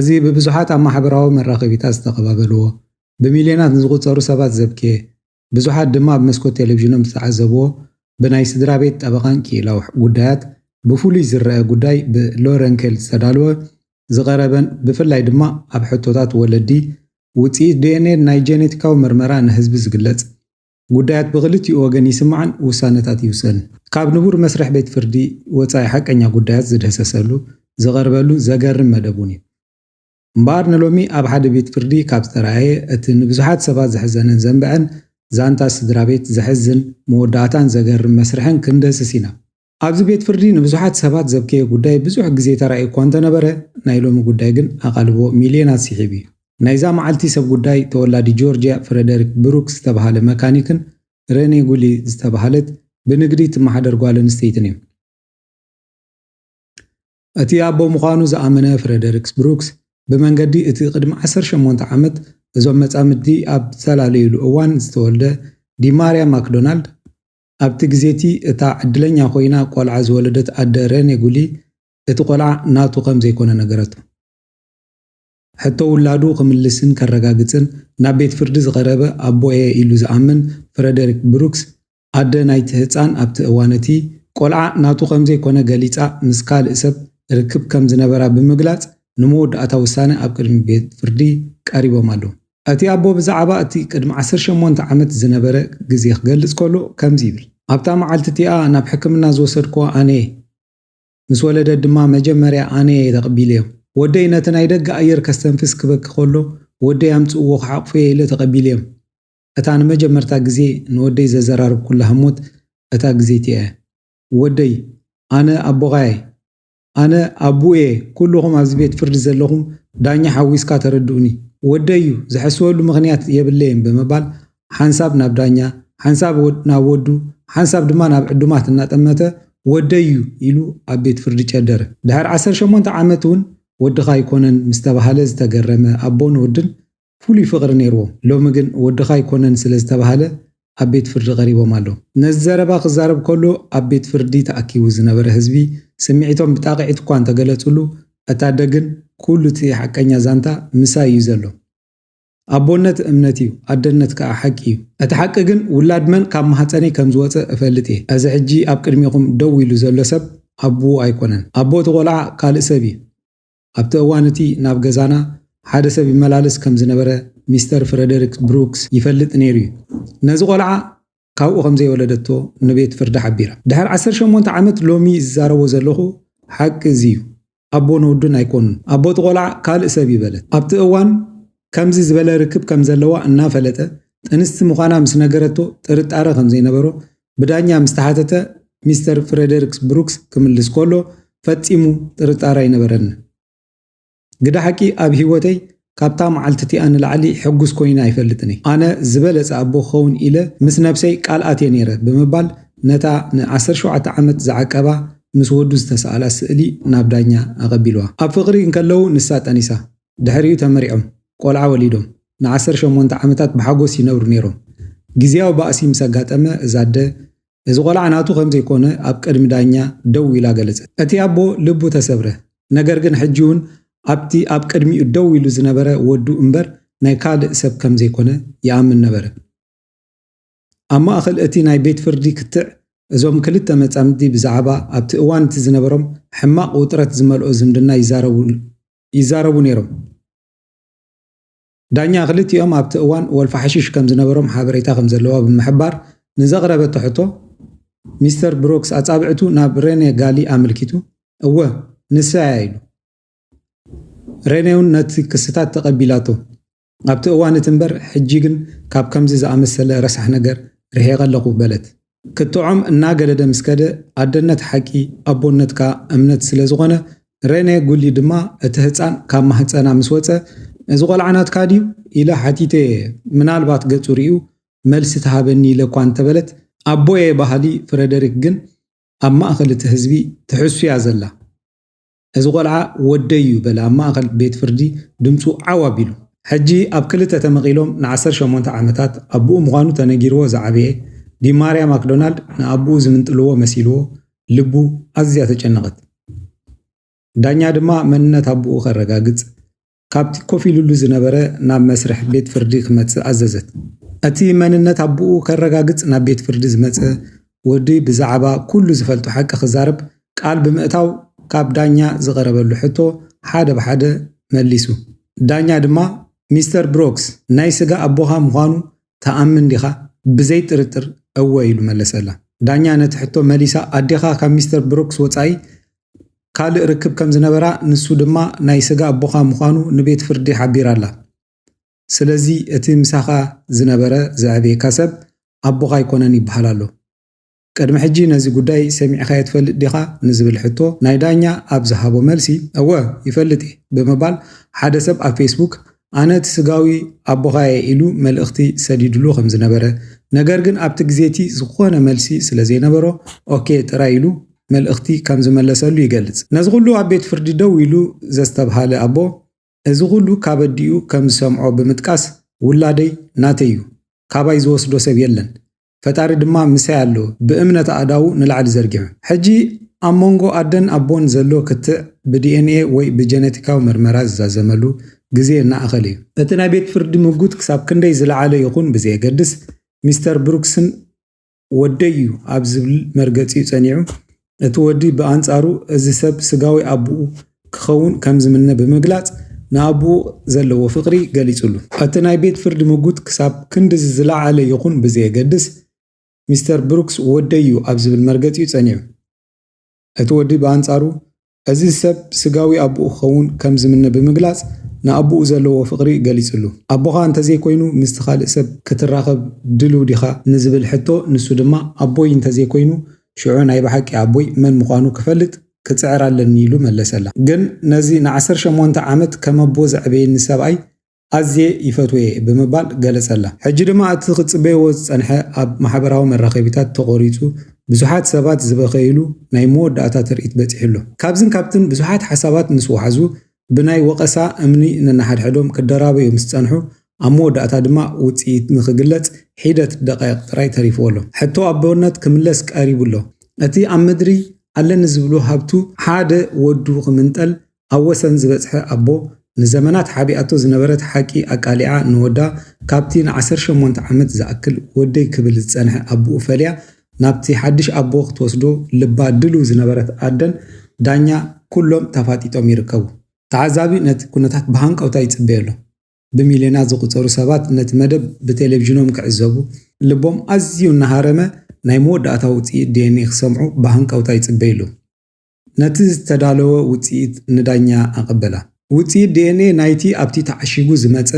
እዚ ብብዙሓት ኣብ ማሕበራዊ መራኸቢታት ዝተቐባበልዎ ብሚልዮናት ዝቑጸሩ ሰባት ዘብክየ ብዙሓት ድማ ኣብ መስኮት ቴሌቪዥኖም ዝተዓዘብዎ ብናይ ስድራ ቤት ጠበቓን ክኢላዊ ጉዳያት ብፍሉይ ዝረአ ጉዳይ ብሎረንኬል ዝተዳለወ ዝቐረበን ብፍላይ ድማ ኣብ ሕቶታት ወለዲ ውፅኢት ዲኤንኤ ናይ ጄኔቲካዊ ምርመራ ንህዝቢ ዝግለጽ ጉዳያት ብኽልቲኡ ወገን ይስማዓን ውሳነታት ይውሰን ካብ ንቡር መስርሕ ቤት ፍርዲ ወፃኢ ሓቀኛ ጉዳያት ዝድህሰሰሉ ዝቐርበሉ ዘገርም መደቡን እዩ እምበር ንሎሚ ኣብ ሓደ ቤት ፍርዲ ካብ ዝተረኣየ እቲ ንብዙሓት ሰባት ዘሕዘንን ዘንብዐን ዛንታ ስድራ ቤት ዘሕዝን መወዳእታን ዘገርም መስርሕን ክንደስስ ኢና ኣብዚ ቤት ፍርዲ ንብዙሓት ሰባት ዘብከየ ጉዳይ ብዙሕ ግዜ ተራእዩ እኳ እንተነበረ ናይ ሎሚ ጉዳይ ግን ኣቓልቦ ሚልዮናት ሲሒብ እዩ ናይዛ መዓልቲ ሰብ ጉዳይ ተወላዲ ጆርጅያ ፍሬደሪክ ብሩክስ ዝተባሃለ መካኒክን ሬኔ ጉሊ ዝተባሃለት ብንግዲ ትመሓደር ጓል ኣንስተይትን እዮም እቲ ኣቦ ምዃኑ ዝኣመነ ፍሬደሪክስ ብሩክስ ብመንገዲ እቲ ቅድሚ 18 ዓመት እዞም መጻምድቲ ኣብ ዝተላለዩሉ እዋን ዝተወልደ ዲማርያ ማክዶናልድ ኣብቲ ግዜቲ እታ ዕድለኛ ኮይና ቆልዓ ዝወለደት ኣደ ሬኔ ጉሊ እቲ ቆልዓ ናቱ ከም ዘይኮነ ነገረቱ ሕቶ ውላዱ ክምልስን ከረጋግፅን ናብ ቤት ፍርዲ ዝቐረበ ኣቦየ ኢሉ ዝኣምን ፍሬደሪክ ብሩክስ ኣደ ናይቲ ህፃን ኣብቲ እዋነቲ ቆልዓ ናቱ ከም ዘይኮነ ገሊፃ ምስ ካልእ ሰብ ርክብ ከም ዝነበራ ብምግላጽ ንመወዳእታ ውሳነ ኣብ ቅድሚ ቤት ፍርዲ ቀሪቦም ኣለዉ እቲ ኣቦ ብዛዕባ እቲ ቅድሚ 18 ዓመት ዝነበረ ግዜ ክገልጽ ከሎ ከምዚ ይብል ኣብታ መዓልቲ እቲኣ ናብ ሕክምና ዝወሰድክዋ ኣነ ምስ ወለደት ድማ መጀመርያ ኣነ ተቐቢለዮም ወደይ ነቲ ናይ ደገ ኣየር ከስተንፍስ ክበኪ ከሎ ወደይ ኣምፅእዎ ክሓቕፈየ ኢለ ተቐቢለዮም እታ ንመጀመርታ ግዜ ንወደይ ዘዘራርብ ኩላ ህሞት እታ ግዜቲ እያ ወደይ ኣነ ኣቦኻየ ኣነ ኣቡኤ ኩልኹም ኣብዚ ቤት ፍርዲ ዘለኹም ዳኛ ሓዊስካ ተረድኡኒ ወደዩ ዝሕስበሉ ምኽንያት የብለየን ብምባል ሓንሳብ ናብ ዳኛ ሓንሳብ ናብ ወዱ ሓንሳብ ድማ ናብ ዕዱማት እናጠመተ ወደዩ ኢሉ ኣብ ቤት ፍርዲ ጨደረ ድሕሪ 18 ዓመት እውን ወድኻ ኣይኮነን ምስ ተባሃለ ዝተገረመ ኣቦን ወድን ፍሉይ ፍቕሪ ነይርዎም ሎሚ ግን ወድኻ ኣይኮነን ስለ ዝተባሃለ ኣብ ቤት ፍርዲ ቀሪቦም ኣለዉ ነዚ ዘረባ ክዛረብ ከሎ ኣብ ቤት ፍርዲ ተኣኪቡ ዝነበረ ህዝቢ ስምዒቶም ብጣቂዒት እኳ እንተገለጹሉ እታ ደግን ኩሉ እቲ ሓቀኛ ዛንታ ምሳይ እዩ ዘሎ ኣቦነት እምነት እዩ ኣደነት ከዓ ሓቂ እዩ እቲ ሓቂ ግን ውላድ መን ካብ ማህፀነይ ከም ዝወፀ እፈልጥ እየ እዚ ሕጂ ኣብ ቅድሚኹም ደው ኢሉ ዘሎ ሰብ ኣቦ ኣይኮነን ኣቦ እቲ ቆልዓ ካልእ ሰብ እዩ ኣብቲ እዋን እቲ ናብ ገዛና ሓደ ሰብ ይመላለስ ከም ዝነበረ ሚስተር ፍሬደሪክ ብሩክስ ይፈልጥ ነይሩ እዩ ነዚ ቆልዓ ካብኡ ከም ዘይወለደቶ ንቤት ፍርዲ ሓቢራ ድሕሪ 18 ዓመት ሎሚ ዝዛረቦ ዘለኹ ሓቂ እዚ እዩ ኣቦ ንወዱን ኣይኮኑን ኣቦ እቲ ቆልዓ ካልእ ሰብ ይበለት ኣብቲ እዋን ከምዚ ዝበለ ርክብ ከም ዘለዋ እናፈለጠ ጥንስቲ ምዃና ምስ ነገረቶ ጥርጣረ ከም ዘይነበሮ ብዳኛ ምስ ተሓተተ ሚስተር ፍሬደሪክስ ብሩክስ ክምልስ ከሎ ፈጺሙ ጥርጣረ ኣይነበረን ግዳ ሓቂ ኣብ ሂወተይ ካብታ መዓልቲ እቲኣ ንላዕሊ ሕጉስ ኮይና ኣይፈልጥኒ ኣነ ዝበለፀ ኣቦ ክኸውን ኢለ ምስ ነብሰይ ቃልኣትየ ነይረ ብምባል ነታ ን17 ዓመት ዝዓቀባ ምስ ወዱ ዝተሰኣላ ስእሊ ናብ ዳኛ ኣቐቢልዋ ኣብ ፍቕሪ እንከለዉ ንሳ ጠኒሳ ድሕሪኡ ተመሪዖም ቆልዓ ወሊዶም ን18 ዓመታት ብሓጎስ ይነብሩ ነይሮም ግዜያዊ ባእሲ ምስ ኣጋጠመ እዛደ እዚ ቆልዓ ናቱ ከም ዘይኮነ ኣብ ቅድሚ ዳኛ ደው ኢላ ገለጸት እቲ ኣቦ ልቡ ተሰብረ ነገር ግን ሕጂ እውን ኣብቲ ኣብ ቅድሚኡ ደው ኢሉ ዝነበረ ወዱ እምበር ናይ ካልእ ሰብ ከም ዘይኮነ ይኣምን ነበረ ኣብ ማእኸል እቲ ናይ ቤት ፍርዲ ክትዕ እዞም ክልተ መጻምድቲ ብዛዕባ ኣብቲ እዋን እቲ ዝነበሮም ሕማቕ ውጥረት ዝመልኦ ዝምድና ይዛረቡ ነይሮም ዳኛ ክልቲኦም ኣብቲ እዋን ወልፊ ሓሺሽ ከም ዝነበሮም ሓበሬታ ከም ዘለዋ ብምሕባር ንዘቕረበቶ ሕቶ ሚስተር ብሩክስ ኣጻብዕቱ ናብ ሬኔ ጋሊ ኣመልኪቱ እወ ንስያ ኢሉ ሬኔ እውን ነቲ ክስታት ተቐቢላቶ ኣብቲ እዋን እቲ እምበር ሕጂ ግን ካብ ከምዚ ዝኣመሰለ ረሳሕ ነገር ርሒቐ ኣለኹ በለት ክትዖም እናገለደ ምስከደ ኣደነት ሓቂ ኣቦነት ከዓ እምነት ስለ ዝኾነ ሬኔ ጉሊ ድማ እቲ ህፃን ካብ ማህፀና ምስ ወፀ እዚ ቆልዓ ናትካ ድዩ ኢላ ሓቲተ ምናልባት ገፁ ርኢዩ መልሲ ተሃበኒ ኢለ እኳ እንተበለት ኣቦየ ባህሊ ፍሬደሪክ ግን ኣብ ማእኸል እቲ ህዝቢ ትሕሱያ ዘላ እዚ ቆልዓ ወደዩ በላ ኣብ ማእኸል ቤት ፍርዲ ድምፁ ዓው ኣቢሉ ሕጂ ኣብ ክልተ ተመቒሎም ን18 ዓመታት ኣቦኡ ምዃኑ ተነጊርዎ ዝዓበየ ዲማርያ ማክዶናልድ ንኣቦኡ ዝምንጥልዎ መሲልዎ ልቡ ኣዝያ ተጨነቐት ዳኛ ድማ መንነት ኣቦኡ ከረጋግፅ ካብቲ ኮፍ ኢሉሉ ዝነበረ ናብ መስርሕ ቤት ፍርዲ ክመጽእ ኣዘዘት። እቲ መንነት ኣቦኡ ከረጋግጽ ናብ ቤት ፍርዲ ዝመጽእ ወዲ ብዛዕባ ኩሉ ዝፈልጦ ሓቂ ክዛረብ ቃል ብምእታው ካብ ዳኛ ዝቐረበሉ ሕቶ ሓደ ብሓደ መሊሱ። ዳኛ ድማ ሚስተር ብሮክስ ናይ ስጋ ኣቦኻ ምዃኑ ተኣምን ዲኻ? ብዘይ ጥርጥር እወ ኢሉ መለሰላ። ዳኛ ነቲ ሕቶ መሊሳ ኣዴኻ ካብ ሚስተር ብሮክስ ወፃኢ ካልእ ርክብ ከም ዝነበራ ንሱ ድማ ናይ ስጋ ኣቦኻ ምዃኑ ንቤት ፍርዲ ሓቢራላ። ስለዚ እቲ ምሳኻ ዝነበረ ዘዕብየካ ሰብ ኣቦኻ ኣይኮነን ይበሃል ኣሎ። ቅድሚ ሕጂ ነዚ ጉዳይ ሰሚዕኻ የትፈልጥ ዲኻ ንዝብል ሕቶ ናይ ዳኛ ኣብ ዝሃቦ መልሲ እወ ይፈልጥ ብምባል ሓደ ሰብ ኣብ ፌስቡክ ኣነ እቲ ስጋዊ ኣቦኻ ኢሉ መልእኽቲ ሰዲድሉ ከም ዝነበረ ነገር ግን ኣብቲ ግዜቲ ዝኾነ መልሲ ስለ ዘይነበሮ ኦኬ ጥራይ ኢሉ መልእኽቲ ከም ዝመለሰሉ ይገልጽ። ነዚ ኩሉ ኣብ ቤት ፍርዲ ደው ኢሉ ዘስተብሃለ ኣቦ እዚ ኩሉ ካብ ኣዲኡ ከም ዝሰምዖ ብምጥቃስ ውላደይ ናተይ እዩ ካባይ ዝወስዶ ሰብ የለን ፈጣሪ ድማ ምሳይ ኣሎ ብእምነት ኣዳው ንላዕሊ ዘርጊሑ ሕጂ ኣብ መንጎ ኣደን ኣቦን ዘሎ ክትዕ ብዲኤንኤ ወይ ብጀነቲካዊ ምርመራ ዝዛዘመሉ ግዜ እናኣኸለ እዩ። እቲ ናይ ቤት ፍርዲ ምጉት ክሳብ ክንደይ ዝለዓለ ይኹን ብዘየገድስ ሚስተር ብሩክስን ወደይ እዩ ኣብ ዝብል መርገፂኡ ጸኒዑ እቲ ወዲ ብኣንጻሩ እዚ ሰብ ስጋዊ ኣቦኡ ክኸውን ከም ዝምነ ብምግላጽ ንኣቦኡ ዘለዎ ፍቕሪ ገሊጹሉ። እቲ ናይ ቤት ፍርዲ ምጉት ክሳብ ክንዲ ዝለዓለ ይኹን ብዘየገድስ ሚስተር ብሩክስ ወደይ እዩ ኣብ ዝብል መርገፂኡ ጸኒዑ እቲ ወዲ ብኣንጻሩ እዚ ሰብ ስጋዊ ኣቦኡ ክኸውን ከም ዝምነ ብምግላጽ ንኣቦኡ ዘለዎ ፍቕሪ ገሊጹሉ። ኣቦኻ እንተዘይኮይኑ ምስቲ ካልእ ሰብ ክትራኸብ ድልው ዲኻ ንዝብል ሕቶ ንሱ ድማ ኣቦይ እንተዘይኮይኑ ሽዑ ናይ ብሓቂ ኣቦይ መን ምዃኑ ክፈልጥ ክፅዕር ኣለኒ ኢሉ መለሰላ። ግን ነዚ ን18 ዓመት ከም ኣቦ ዘዕበየኒ ሰብኣይ ኣዝየ ይፈትወየ ብምባል ገለጸላ። ሕጂ ድማ እቲ ክጽበይዎ ዝጸንሐ ኣብ ማሕበራዊ መራኸቢታት ተቖሪጹ ብዙሓት ሰባት ዝበኸይሉ ናይ መወዳእታ ትርኢት በፂሕሎ። ካብዝን ካብትን ብዙሓት ሓሳባት ምስ ወሓዙ ብናይ ወቐሳ እምኒ ነናሓድሕዶም ክደራበዩ ምስ ጸንሑ ኣብ መወዳእታ ድማ ውፅኢት ንክግለጽ ሒደት ደቃይቕ ጥራይ ተሪፍዎሎ። ሕቶ ኣቦነት ክምለስ ቀሪቡሎ። እቲ ኣብ ምድሪ ኣለኒ ዝብሉ ሃብቱ ሓደ ወዱ ክምንጠል ኣብ ወሰን ዝበጽሐ ኣቦ ንዘመናት ሓቢኣቶ ዝነበረት ሓቂ ኣቃሊዓ ንወዳ ካብቲ ን18 ዓመት ዝኣክል ወደይ ክብል ዝጸንሐ ኣቦኡ ፈለያ ናብቲ ሓድሽ ኣቦ ክትወስዶ ልባ ድልው ዝነበረት ኣደን ዳኛ ኩሎም ተፋጢጦም ይርከቡ። ተዓዛቢ ነቲ ኩነታት ብሃንቀውታ ይጽበየሎ። ብሚልዮናት ዝቁጸሩ ሰባት ነቲ መደብ ብቴሌቪዥኖም ክዕዘቡ ልቦም ኣዝዩ እናሃረመ ናይ መወዳእታ ውፅኢት ዲኤንኤ ክሰምዑ ብሃንቀውታ ይጽበየሉ። ነቲ ዝተዳለወ ውፅኢት ንዳኛ ኣቐበላ። ውፅኢት ዲኤንኤ ናይቲ ኣብቲ ተዓሺጉ ዝመጸ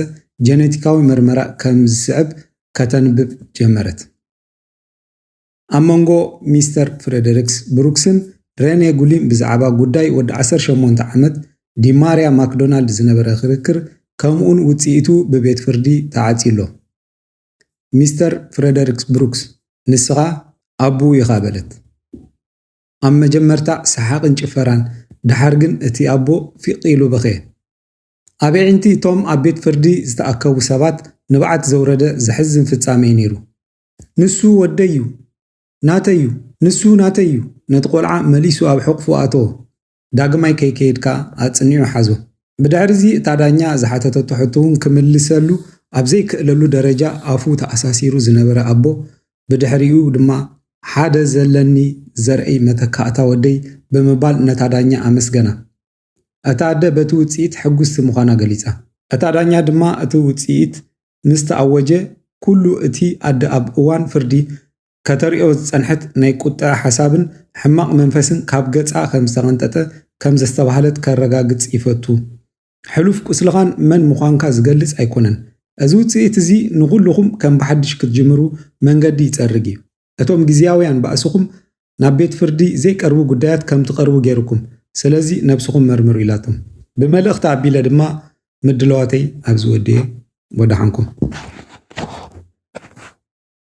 ጀነቲካዊ ምርመራ ከም ዝስዕብ ከተንብብ ጀመረት። ኣብ መንጎ ሚስተር ፍሬደሪክስ ብሩክስን ሬኔ ጉሊን ብዛዕባ ጉዳይ ወዲ 18 ዓመት ዲማርያ ማክዶናልድ ዝነበረ ክርክር ከምኡን ውፅኢቱ ብቤት ፍርዲ ተዓጺሎ። ሚስተር ፍሬደሪክስ ብሩክስ ንስኻ ኣቦኡ ኢኻ በለት። ኣብ መጀመርታ ሰሓቕን ጭፈራን ድሓር ግን እቲ ኣቦ ፊቕ ኢሉ በኸየ። ኣብ ዕንቲ እቶም ኣብ ቤት ፍርዲ ዝተኣከቡ ሰባት ንብዓት ዘውረደ ዘሕዝን ፍጻሜ ነይሩ። ንሱ ወደይ እዩ ናተይ እዩ ንሱ ናተይ እዩ ነቲ ቆልዓ መሊሱ ኣብ ሕቑፉ ኣተዎ ዳግማይ ከይከይድካ ኣጽኒዑ ሓዞ። ብድሕሪዚ እታ ዳኛ ዝሓተተቶ ሕቶ እውን ክምልሰሉ ኣብ ዘይክእለሉ ደረጃ ኣፉ ተኣሳሲሩ ዝነበረ ኣቦ ብድሕሪኡ ድማ ሓደ ዘለኒ ዘርኢ መተካእታ ወደይ ብምባል ነታ ዳኛ ኣመስገና። እታ ኣደ በቲ ውፅኢት ሕጉስቲ ምዃና ገሊጻ። እታ ዳኛ ድማ እቲ ውፅኢት ምስ ተኣወጀ ኩሉ እቲ ኣደ ኣብ እዋን ፍርዲ ከተሪኦ ዝጸንሐት ናይ ቁጥዐ ሓሳብን ሕማቕ መንፈስን ካብ ገጻ ከም ዝተቐንጠጠ ከም ዘስተባህለት ከረጋግጽ ይፈቱ። ሕሉፍ ቁስልኻን መን ምዃንካ ዝገልጽ ኣይኮነን። እዚ ውፅኢት እዚ ንኹልኹም ከም ብሓድሽ ክትጅምሩ መንገዲ ይጸርግ እዩ። እቶም ግዝያውያን ባእስኹም ናብ ቤት ፍርዲ ዘይቀርቡ ጉዳያት ከም ትቐርቡ ገይርኩም ስለዚ ነብስኹም መርምሩ ኢላቶም። ብመልእኽቲ ኣቢለ ድማ ምድለዋተይ ኣብ ዝወድየ ወዳሓንኩም